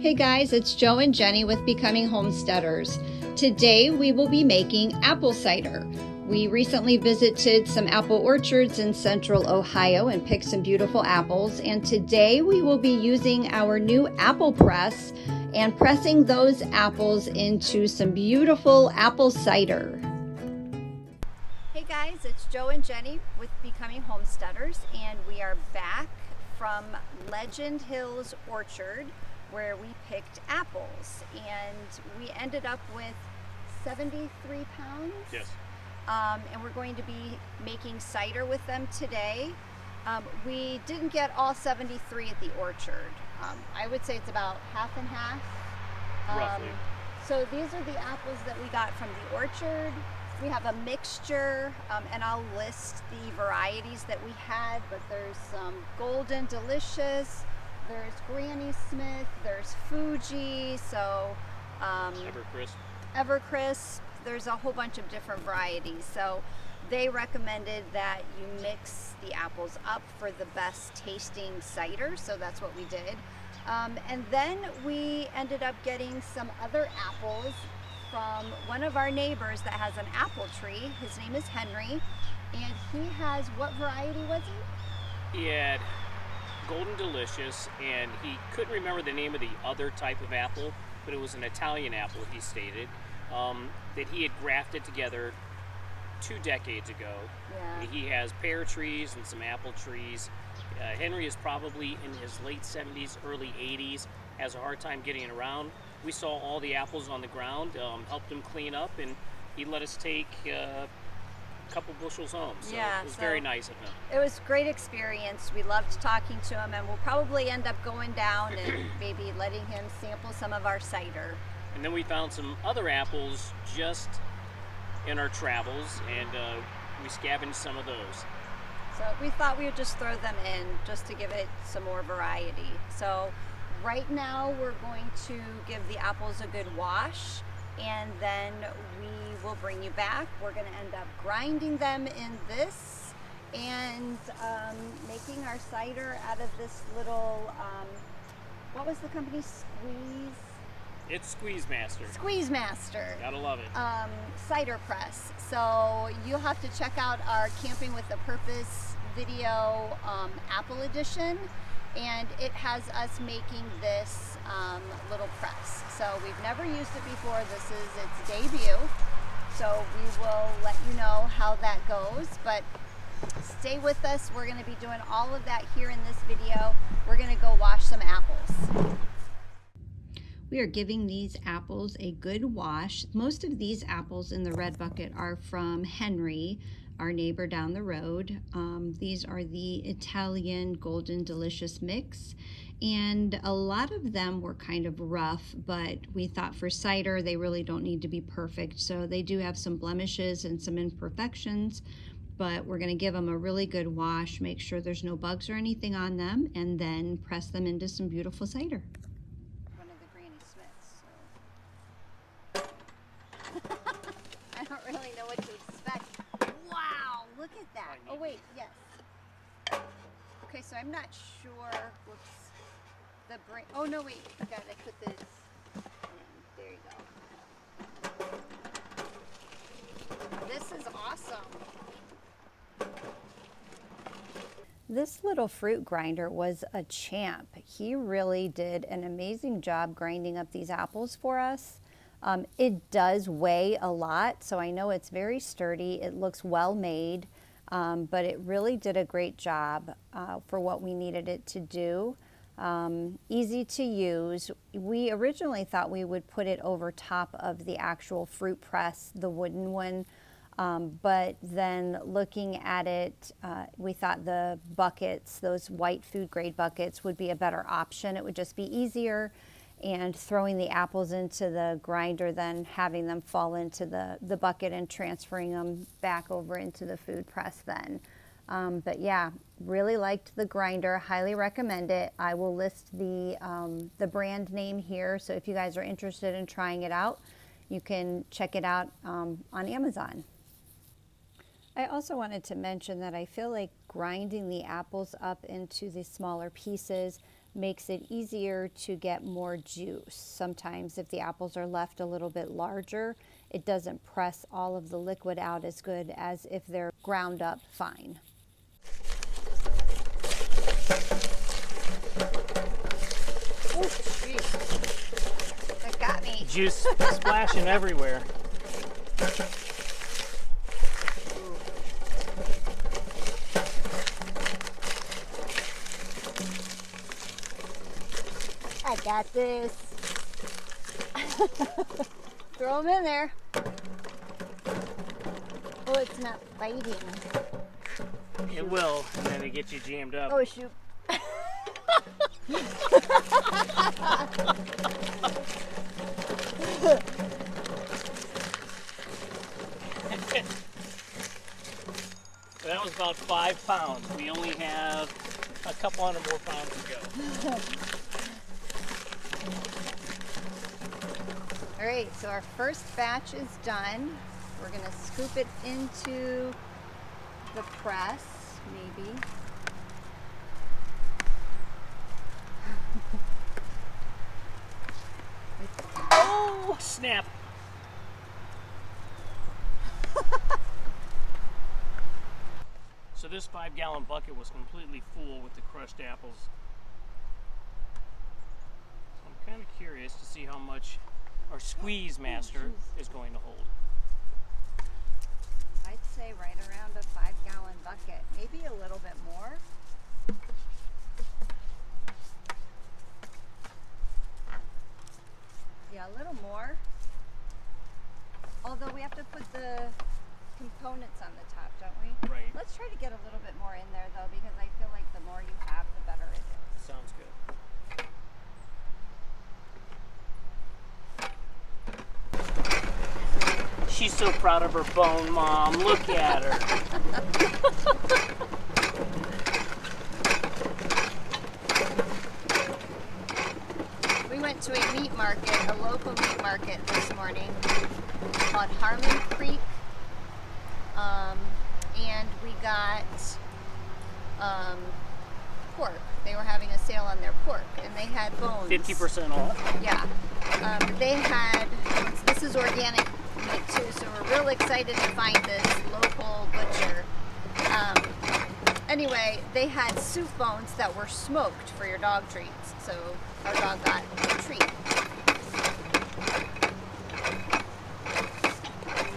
Hey guys, it's Joe and Jenny with Becoming Homesteaders. Today we will be making apple cider. We recently visited some apple orchards in central Ohio and picked some beautiful apples, and today we will be using our new apple press and pressing those apples into some beautiful apple cider. Hey guys, it's Joe and Jenny with Becoming Homesteaders, and we are back from Legend Hills Orchard where we picked apples, and we ended up with 73 pounds. Yes. And we're going to be making cider with them today. We didn't get all 73 at the orchard. I would say it's about half and half. Roughly. So these are the apples that we got from the orchard. We have a mixture, and I'll list the varieties that we had, but there's some Golden Delicious, there's Granny Smith, there's Fuji, so Evercrisp, there's a whole bunch of different varieties. So they recommended that you mix the apples up for the best tasting cider, so that's what we did. And then we ended up getting some other apples from one of our neighbors that has an apple tree. His name is Henry, and he has, what variety was he? He had Golden Delicious, and he couldn't remember the name of the other type of apple, but it was an Italian apple, he stated, that he had grafted together 2 decades ago. Yeah. He has pear trees and some apple trees. Henry is probably in his late 70s, early 80s, has a hard time getting around. We saw all the apples on the ground, helped him clean up, and he let us take a couple bushels home. So yeah, it was very nice of him. It was a great experience. We loved talking to him, and we'll probably end up going down and maybe letting him sample some of our cider. And then we found some other apples just in our travels, and we scavenged some of those. So we thought we would just throw them in just to give it some more variety. So right now we're going to give the apples a good wash, and then we will bring you back. We're going to end up grinding them in this and making our cider out of this little, what was the company? It's Squeeze Master. Squeeze Master. Gotta love it. Cider press. So you'll have to check out our Camping with a Purpose video, Apple edition, and it has us making this little press. So we've never used it before. This is its debut. So we will let you know how that goes, but stay with us. We're going to be doing all of that here in this video. We're going to go wash some apples. We are giving these apples a good wash. Most of these apples in the red bucket are from Henry, our neighbor down the road. These are the Italian Golden Delicious mix, and a lot of them were kind of rough, but we thought for cider they really don't need to be perfect. So they do have some blemishes and some imperfections, but we're going to give them a really good wash, make sure there's no bugs or anything on them, and then press them into some beautiful cider. I don't really know what to expect. Wow, look at that. Oh wait, yes. Okay, so I'm not sure. Whoops. The brain. Oh no, wait. I gotta put this. There you go. This is awesome. This little fruit grinder was a champ. He really did an amazing job grinding up these apples for us. It does weigh a lot, so I know it's very sturdy. It looks well made, but it really did a great job for what we needed it to do. Easy to use. We originally thought we would put it over top of the actual fruit press, the wooden one, but then looking at it, we thought the buckets, those white food grade buckets, would be a better option. It would just be easier, and throwing the apples into the grinder than having them fall into the bucket and transferring them back over into the food press then. But yeah, really liked the grinder, highly recommend it. I will list the brand name here, so if you guys are interested in trying it out, you can check it out on Amazon. I also wanted to mention that I feel like grinding the apples up into the smaller pieces makes it easier to get more juice. Sometimes if the apples are left a little bit larger, it doesn't press all of the liquid out as good as if they're ground up fine. Oh, jeez. That got me. Juice splashing everywhere. I got this. Throw them in there. Oh, it's not biting. It will, and then it gets you jammed up. Oh, shoot. That was about 5 pounds. We only have a couple hundred more pounds to go. All right, so our first batch is done. We're gonna scoop it into the press, maybe. Oh, snap. So this 5-gallon bucket was completely full with the crushed apples. So I'm kind of curious to see how much our squeeze master is going to hold. I'd say right around a 5-gallon bucket, maybe a little bit more. Yeah, a little more. Although we have to put the components on the top, don't we? Right. Let's try to get a little bit more in there though, because I feel like the more you have, the better it is. Sounds good. She's so proud of her bone, Mom. Look at her. We went to a meat market, a local meat market this morning called Harmon Creek. And we got pork. They were having a sale on their pork, and they had bones. 50% off. Yeah. They had, this is organic meat too, so we're real excited to find this local butcher. Anyway, they had soup bones that were smoked for your dog treats, so our dog got a treat.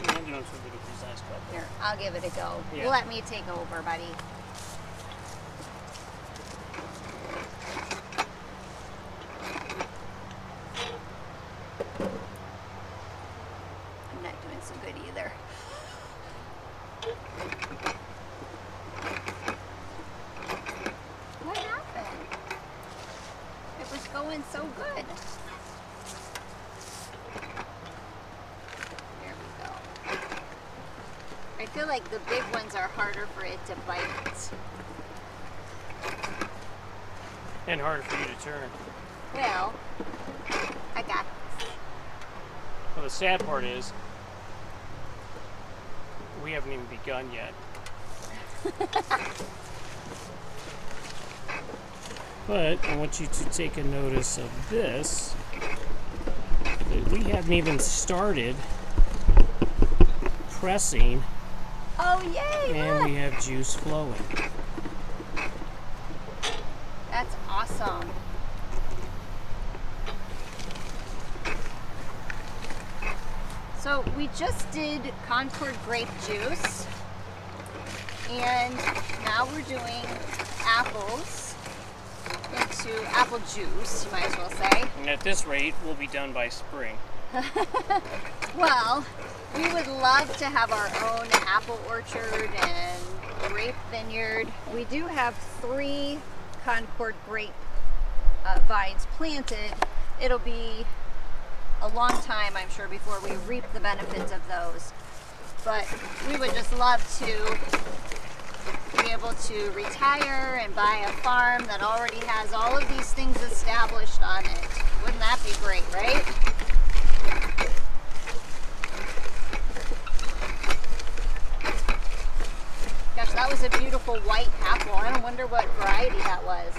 I'm doing some good with these last couple. Here, I'll give it a go. Yeah. Let me take over, buddy. I'm not doing so good either. What happened? It was going so good. There we go. I feel like the big ones are harder for it to bite. And harder for you to turn. Well, I got this. Well, the sad part is, we haven't even begun yet. But I want you to take a notice of this, that we haven't even started pressing, Oh, yay! and Look. we have juice flowing. That's awesome. So we just did Concord grape juice, and now we're doing apples into apple juice, you might as well say. And at this rate, we'll be done by spring. Well, we would love to have our own apple orchard and grape vineyard. We do have 3 Concord grape vines planted. It'll be a long time, I'm sure, before we reap the benefits of those. But we would just love to be able to retire and buy a farm that already has all of these things established on it. Wouldn't that be great, right? Gosh, that was a beautiful white apple. I wonder what variety that was.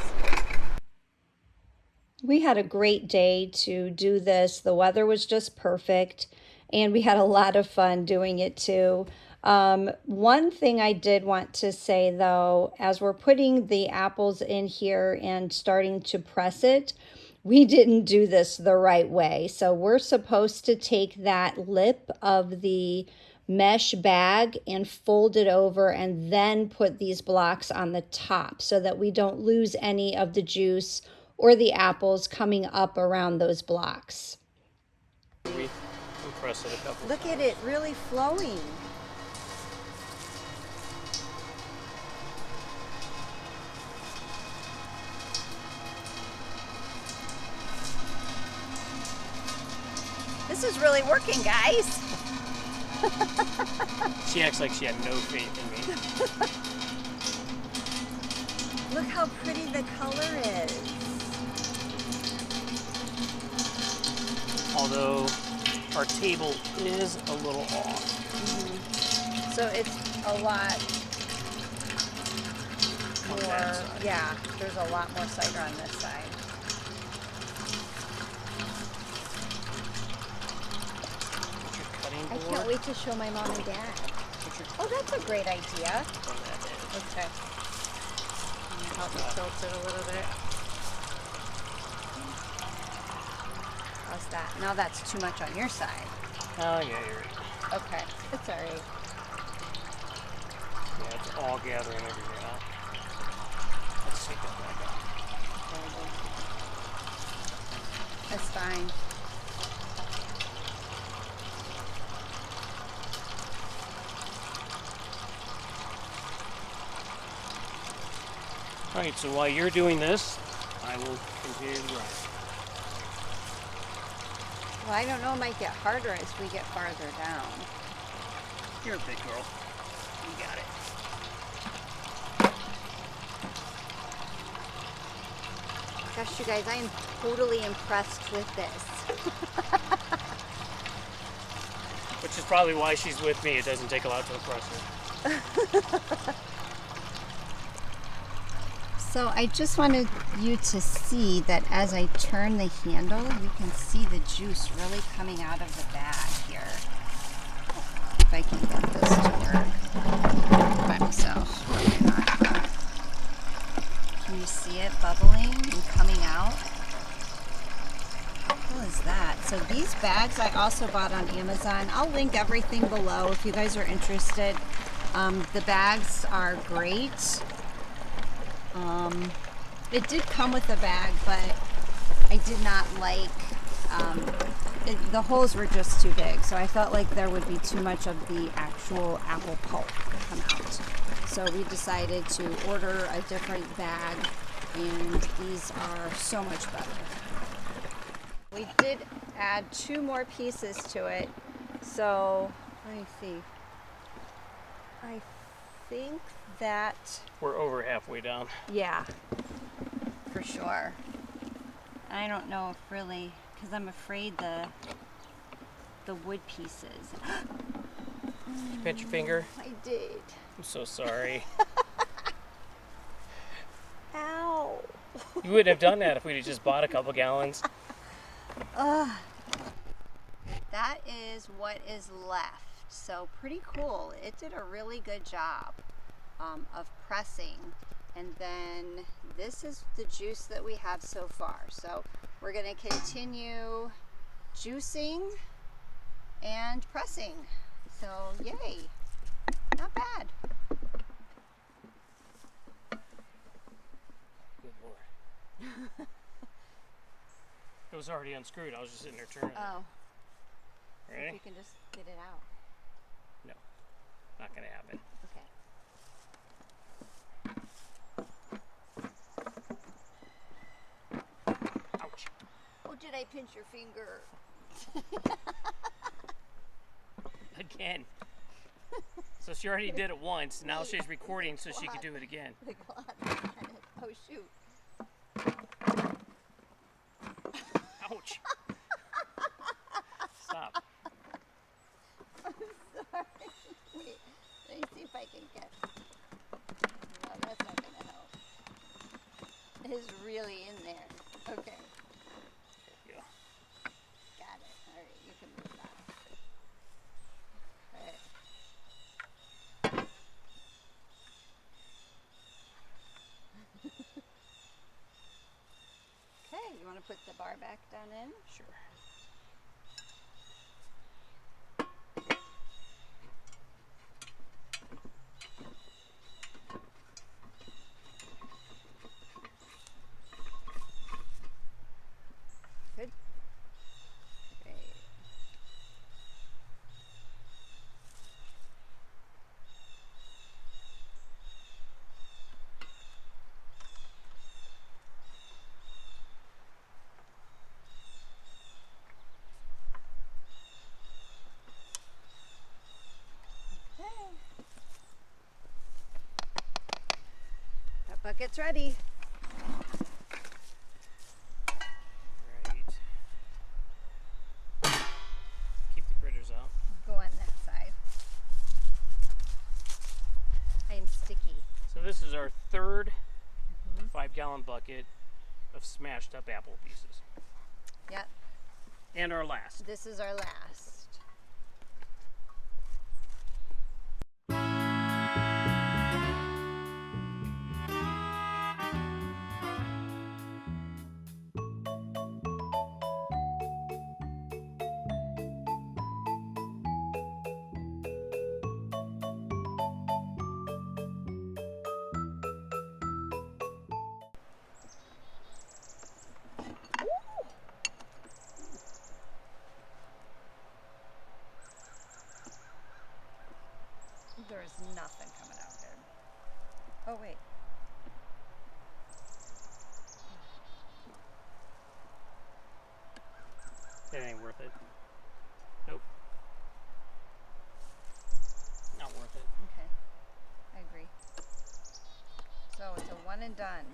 We had a great day to do this. The weather was just perfect, and we had a lot of fun doing it too. One thing I did want to say though, as we're putting the apples in here and starting to press it, we didn't do this the right way. So we're supposed to take that lip of the mesh bag and fold it over and then put these blocks on the top so that we don't lose any of the juice or the apples coming up around those blocks. We compress it a couple Look times. at it really flowing. This is really working, guys. She acts like she had no faith in me. Look how pretty the color is. Although our table is a little off. So it's a lot On that more, side. yeah, there's a lot more cider on this side. Put your cutting I board can't wait to show my mom and dad. Put your Oh, that's a great idea. on that edge. Okay. Help me tilt it a little bit. How's that? Now that's too much on your side. Oh yeah, you're right. Okay, it's all right. Yeah, it's all gathering everywhere now. Let's take that back out. That's fine. All right, so while you're doing this, I will continue to grind. Well, I don't know, it might get harder as we get farther down. You're a big girl. You got it. Gosh, you guys, I am totally impressed with this. Which is probably why she's with me. It doesn't take a lot to impress her. So I just wanted you to see that as I turn the handle, you can see the juice really coming out of the bag here. If I can get this to work by myself. Maybe not. Can you see it bubbling and coming out? How cool is that? So these bags I also bought on Amazon. I'll link everything below if you guys are interested. The bags are great. It did come with a bag, but I did not like, the holes were just too big, so I felt like there would be too much of the actual apple pulp come out. So we decided to order a different bag, and these are so much better. We did add 2 more pieces to it, so let me see. I think that, We're over halfway down. yeah, for sure. I don't know if really, because I'm afraid the wood pieces. You bent your finger? I did. I'm so sorry. Ow. You wouldn't have done that if we'd have just bought a couple gallons. That is what is left. So pretty cool. It did a really good job of pressing. And then this is the juice that we have so far. So we're going to continue juicing and pressing. So yay. Not bad. Good Lord. It was already unscrewed. I was just sitting there turning it. Oh, Ready? you can just get it out. No, not gonna happen. Okay. Ouch. Oh, did I pinch your finger? Again. So she already did it once. Now she's recording so she can do it again. The glove. Oh, shoot. Ouch. Stop. I'm sorry. Wait, let me see if I can get. No, that's not gonna help. It is really in there. Okay. You want to put the bar back down in? Sure. Good. Great. Okay. That bucket's ready. Great. Keep the critters out. Go on that side. I am sticky. So this is our third 5-gallon bucket of smashed up apple pieces. Yep. And our last. This is our last. There is nothing coming out good. Oh, wait. That ain't worth it. Nope. Not worth it. Okay. I agree. So it's a one and done.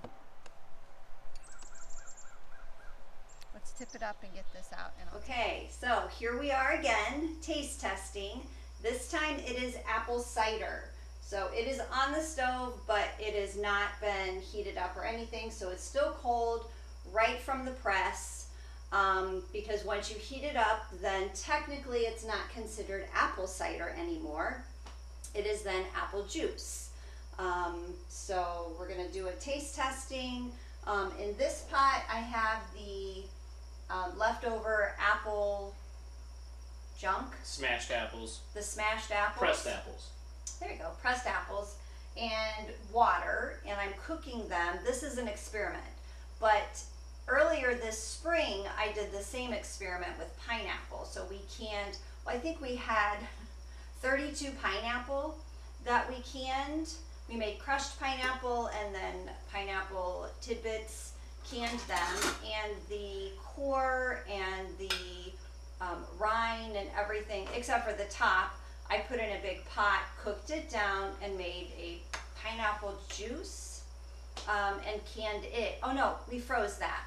Let's tip it up and get this out. And okay, so here we are again, taste testing. This time it is apple cider. So it is on the stove, but it has not been heated up or anything. So it's still cold right from the press. Because once you heat it up, then technically it's not considered apple cider anymore. It is then apple juice. So we're gonna do a taste testing. In this pot, I have the leftover apple junk, Smashed apples. the smashed apples. Pressed apples. There you go, pressed apples and water, and I'm cooking them. This is an experiment, but earlier this spring I did the same experiment with pineapple. So we canned, well, I think we had 32 pineapple that we canned. We made crushed pineapple and then pineapple tidbits, canned them, and the core and the rind and everything, except for the top, I put in a big pot, cooked it down, and made a pineapple juice, and canned it. Oh no, we froze that.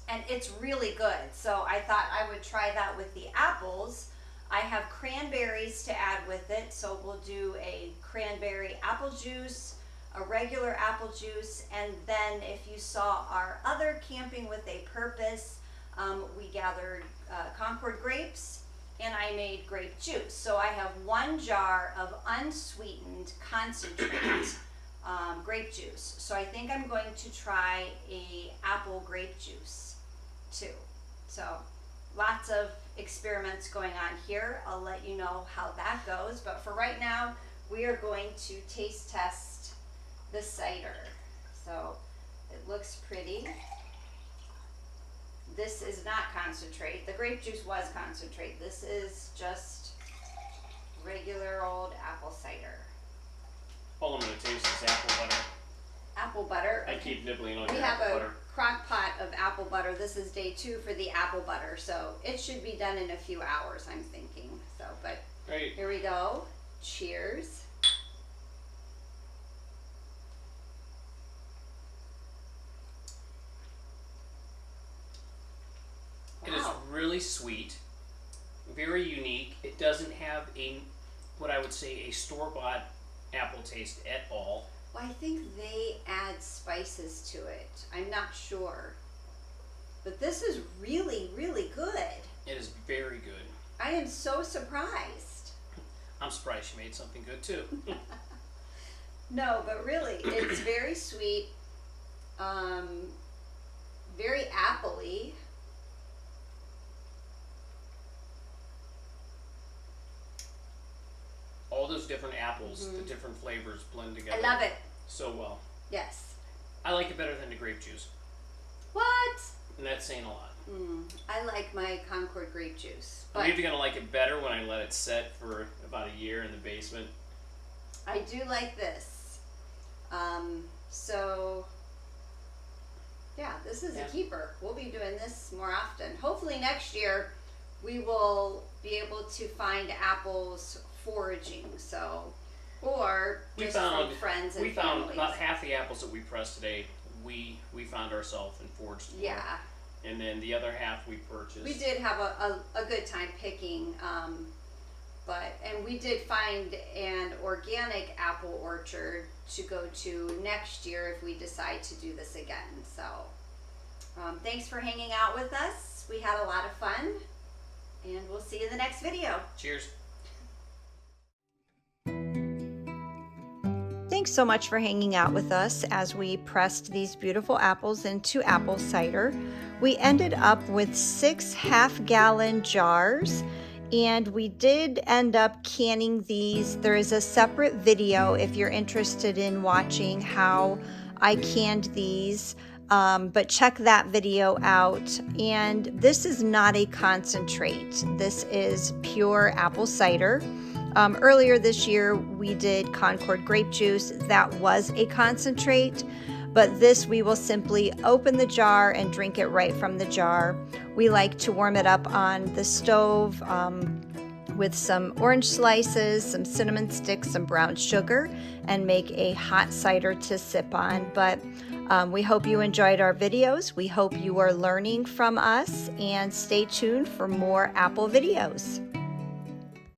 And it's really good. So I thought I would try that with the apples. I have cranberries to add with it, so we'll do a cranberry apple juice, a regular apple juice, and then if you saw our other Camping with a Purpose, we gathered Concord grapes, and I made grape juice. So I have 1 jar of unsweetened concentrate grape juice. So I think I'm going to try a apple grape juice too. So lots of experiments going on here. I'll let you know how that goes. But for right now, we are going to taste test the cider. So it looks pretty. This is not concentrate. The grape juice was concentrate. This is just regular old apple cider. All I'm going to taste is apple butter. Apple butter. I keep nibbling on We your have apple a butter. crock pot of apple butter. This is day 2 for the apple butter. So it should be done in a few hours, I'm thinking. So, but Great. here we go. Cheers. It is Wow. really sweet, very unique. It doesn't have what I would say, a store-bought apple taste at all. Well, I think they add spices to it. I'm not sure. But this is really, really good. It is very good. I am so surprised. I'm surprised she made something good too. No, but really, it's very sweet, very apple-y. jelly. All those different apples, the different flavors blend together. I love it. So well. Yes. I like it better than the grape juice. What? And that's saying a lot. I like my Concord grape juice. I'm even going to like it better when I let it set for about a year in the basement. I do like this. So, yeah, this is a keeper. We'll be doing this more often. Hopefully next year we will be able to find apples foraging. So, or just from friends and we found families. about half the apples that we pressed today. We found ourselves and foraged for. Yeah. And then the other half we purchased. We did have a good time picking, and we did find an organic apple orchard to go to next year if we decide to do this again. So thanks for hanging out with us. We had a lot of fun, and we'll see you in the next video. Cheers. Thanks so much for hanging out with us as we pressed these beautiful apples into apple cider. We ended up with 6 half-gallon jars, and we did end up canning these. There is a separate video if you're interested in watching how I canned these, but check that video out. And this is not a concentrate. This is pure apple cider. Earlier this year, we did Concord grape juice. That was a concentrate, but this we will simply open the jar and drink it right from the jar. We like to warm it up on the stove with some orange slices, some cinnamon sticks, some brown sugar, and make a hot cider to sip on. But we hope you enjoyed our videos. We hope you are learning from us, and stay tuned for more apple videos.